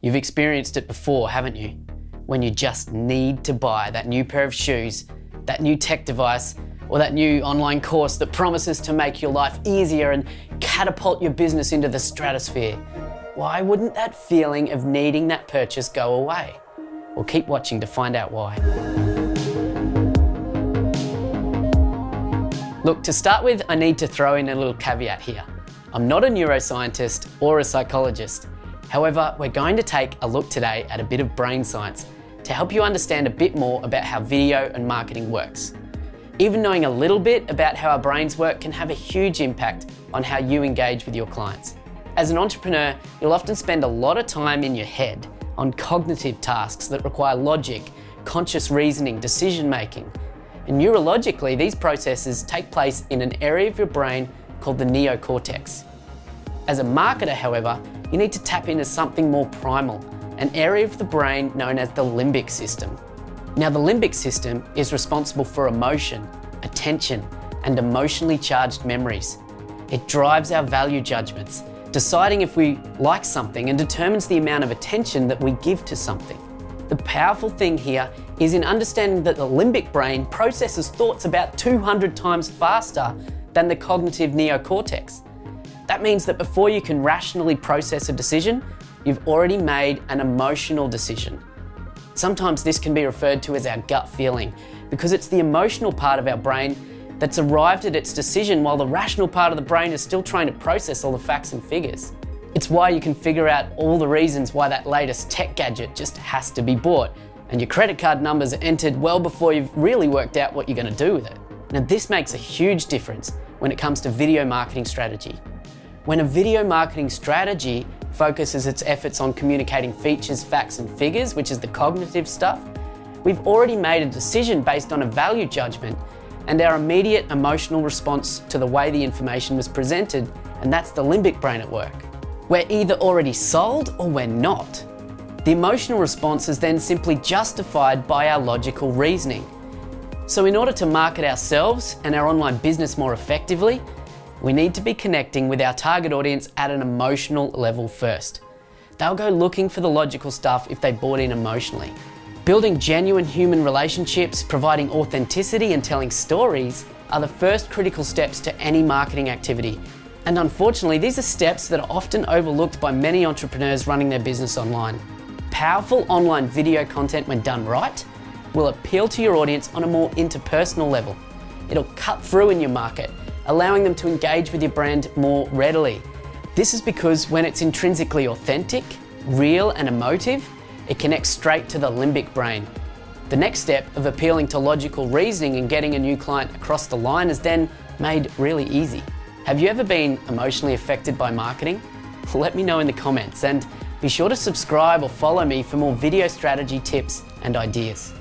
You've experienced it before, haven't you? When you just need to buy that new pair of shoes, that new tech device, or that new online course that promises to make your life easier and catapult your business into the stratosphere. Why wouldn't that feeling of needing that purchase go away? Well, keep watching to find out why. Look, to start with, I need to throw in a little caveat here. I'm not a neuroscientist or a psychologist. However, we're going to take a look today at a bit of brain science to help you understand a bit more about how video and marketing works. Even knowing a little bit about how our brains work can have a huge impact on how you engage with your clients. As an entrepreneur, you'll often spend a lot of time in your head on cognitive tasks that require logic, conscious reasoning, decision making. And neurologically, these processes take place in an area of your brain called the neocortex. As a marketer, however, you need to tap into something more primal, an area of the brain known as the limbic system. Now, the limbic system is responsible for emotion, attention, and emotionally charged memories. It drives our value judgments, deciding if we like something, and determines the amount of attention that we give to something. The powerful thing here is in understanding that the limbic brain processes thoughts about 200 times faster than the cognitive neocortex. That means that before you can rationally process a decision, you've already made an emotional decision. Sometimes this can be referred to as our gut feeling, because it's the emotional part of our brain that's arrived at its decision while the rational part of the brain is still trying to process all the facts and figures. It's why you can figure out all the reasons why that latest tech gadget just has to be bought, and your credit card numbers are entered well before you've really worked out what you're going to do with it. Now, this makes a huge difference when it comes to video marketing strategy. When a video marketing strategy focuses its efforts on communicating features, facts, and figures, which is the cognitive stuff, we've already made a decision based on a value judgment and our immediate emotional response to the way the information was presented, and that's the limbic brain at work. We're either already sold or we're not. The emotional response is then simply justified by our logical reasoning. So in order to market ourselves and our online business more effectively, we need to be connecting with our target audience at an emotional level first. They'll go looking for the logical stuff if they bought in emotionally. Building genuine human relationships, providing authenticity, and telling stories are the first critical steps to any marketing activity. And unfortunately, these are steps that are often overlooked by many entrepreneurs running their business online. Powerful online video content, when done right, will appeal to your audience on a more interpersonal level. It'll cut through in your market, allowing them to engage with your brand more readily. This is because when it's intrinsically authentic, real, and emotive, it connects straight to the limbic brain. The next step of appealing to logical reasoning and getting a new client across the line is then made really easy. Have you ever been emotionally affected by marketing? Let me know in the comments, and be sure to subscribe or follow me for more video strategy tips and ideas.